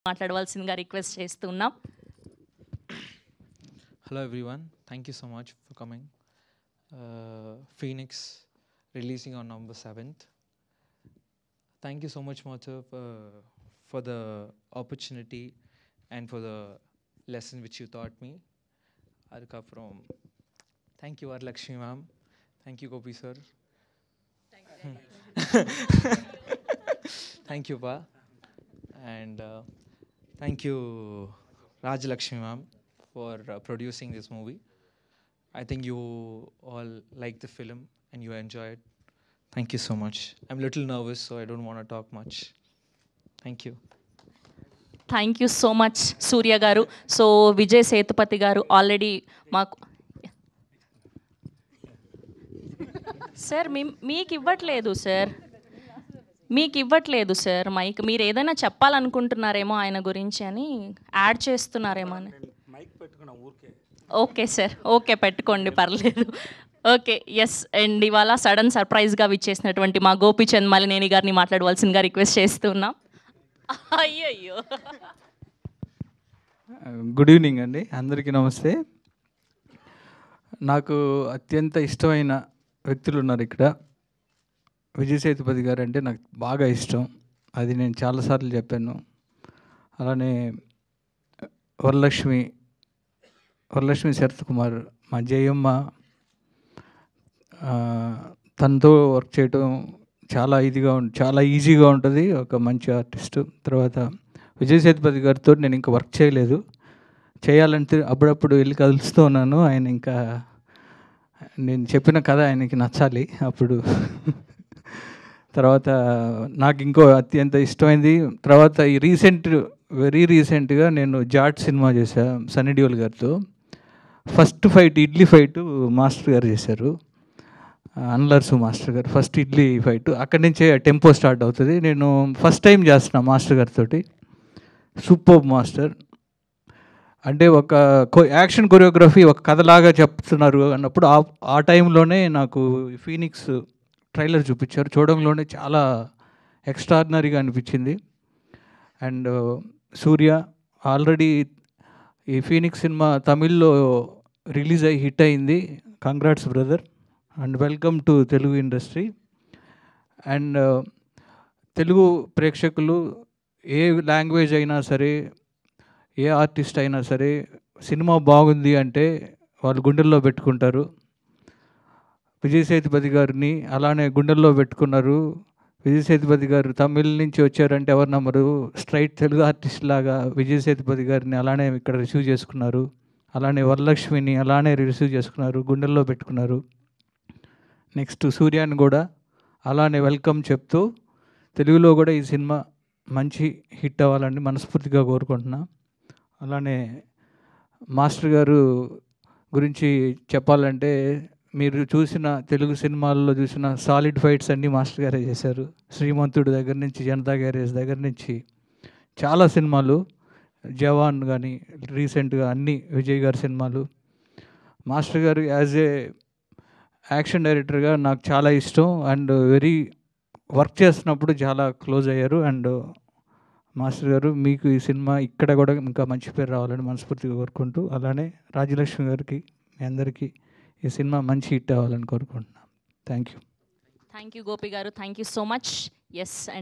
మాట్లాడవలసిందిగా రిక్వెస్ట్ చేస్తున్నాం. Hello everyone, thank you so much for coming. Phoenix releasing on November 7th. Thank you so much, Mother, for the opportunity and for the lesson which you taught me. Arka from, thank you Varalakshmi ma'am, thank you Gopi sir. Thank you Pa, and thank you Rajalakshmi ma'am for producing this movie. I think you all like the film and you enjoy it. Thank you so much. I'm a little nervous, so I don't want to talk much. Thank you. Thank you so much Surya garu. So Vijay Sethupathi గారు already మాకు sir మీకు ఇవ్వట్లేదు sir, మీకు ఇవ్వట్లేదు sir mic. మీరు ఏదైనా చెప్పాలనుకుంటున్నారేమో ఆయన గురించి అని యాడ్ చేస్తున్నారేమో అని. ఓకే సార్, ఓకే పెట్టుకోండి పర్లేదు. Okay yes. అండ్ ఇవాళ సడన్ సర్ప్రైజ్గా విచ్చేసినటువంటి మా గోపీచంద్ మలినేని గారిని మాట్లాడవలసిందిగా రిక్వెస్ట్ చేస్తున్నాం. అయ్యయ్యో. గుడ్ ఈవినింగ్ అండి, అందరికీ నమస్తే. నాకు అత్యంత ఇష్టమైన వ్యక్తులు ఉన్నారు ఇక్కడ. విజయ్ సేతుపతి గారు అంటే నాకు బాగా ఇష్టం, అది నేను చాలాసార్లు చెప్పాను. అలానే వరలక్ష్మి శరత్ కుమార్, మా జయమ్మ, తనతో వర్క్ చేయటం చాలా ఈజీగా ఉంటుంది. ఒక మంచి ఆర్టిస్టు. తర్వాత విజయ్ సేతుపతి గారితో నేను ఇంకా వర్క్ చేయలేదు, చేయాలంటే అప్పుడప్పుడు వెళ్ళి కలుస్తూ ఉన్నాను. ఆయన ఇంకా నేను చెప్పిన కథ ఆయనకి నచ్చాలి అప్పుడు. తర్వాత నాకు ఇంకో అత్యంత ఇష్టమైంది, తర్వాత ఈ వెరీ రీసెంట్గా నేను జాట్ సినిమా చేశాను సన్నీ డియోల్ గారితో. First fight idli fight master గారు చేశారు, అన్లర్సు మాస్టర్ గారు. ఫస్ట్ ఇడ్లీ ఫైట్ అక్కడి నుంచే టెంపో స్టార్ట్ అవుతుంది. నేను ఫస్ట్ టైం చేస్తున్నా మాస్టర్ గారితో. Super master. అంటే ఒక యాక్షన్ కొరియోగ్రఫీ ఒక కథలాగా చెప్తున్నారు అన్నప్పుడు ఆ టైంలోనే నాకు ఫీనిక్స్ ట్రైలర్ చూపించారు. చూడంలోనే చాలా ఎక్స్ట్రాడినరీగా అనిపించింది. అండ్ సూర్య ఆల్రెడీ ఈ ఫీనిక్స్ సినిమా తమిళ్లో రిలీజ్ అయ్యి హిట్ అయింది. Congrats brother and welcome to Telugu industry. And Telugu ప్రేక్షకులు ఏ లాంగ్వేజ్ అయినా సరే, ఏ ఆర్టిస్ట్ అయినా సరే, సినిమా బాగుంది అంటే వాళ్ళు గుండెల్లో పెట్టుకుంటారు. విజయ్ సేతుపతి గారిని అలానే గుండెల్లో పెట్టుకున్నారు. విజయ్ సేతుపతి గారు తమిళ్ నుంచి వచ్చారంటే ఎవరు నమ్మరు. స్ట్రైట్ తెలుగు ఆర్టిస్ట్ లాగా విజయ్ సేతుపతి గారిని అలానే ఇక్కడ రిసీవ్ చేసుకున్నారు. అలానే వరలక్ష్మిని అలానే రిసీవ్ చేసుకున్నారు, గుండెల్లో పెట్టుకున్నారు. నెక్స్ట్ సూర్యాని కూడా అలానే వెల్కమ్ చెప్తూ తెలుగులో కూడా ఈ సినిమా మంచి హిట్ అవ్వాలని మనస్ఫూర్తిగా కోరుకుంటున్నా. అలానే మాస్టర్ గారు గురించి చెప్పాలంటే, మీరు చూసిన తెలుగు సినిమాల్లో చూసిన సాలిడ్ ఫైట్స్ అన్నీ మాస్టర్ గారే చేశారు. శ్రీమంతుడు దగ్గర నుంచి, జనతా గ్యారేజ్ దగ్గర నుంచి చాలా సినిమాలు, జవాన్ కానీ రీసెంట్గా అన్ని విజయ్ గారి సినిమాలు. మాస్టర్ గారు యాజ్ ఏ యాక్షన్ డైరెక్టర్గా నాకు చాలా ఇష్టం. అండ్ వర్క్ చేస్తున్నప్పుడు చాలా క్లోజ్ అయ్యారు. అండ్ మాస్టర్ గారు మీకు ఈ సినిమా ఇక్కడ కూడా ఇంకా మంచి పేరు రావాలని మనస్ఫూర్తిగా కోరుకుంటూ, అలానే రాజలక్ష్మి గారికి, మీ అందరికీ ఈ సినిమా మంచి హిట్ అవ్వాలని కోరుకుంటున్నాను. Thank you Gopi garu, thank you so much. Yes.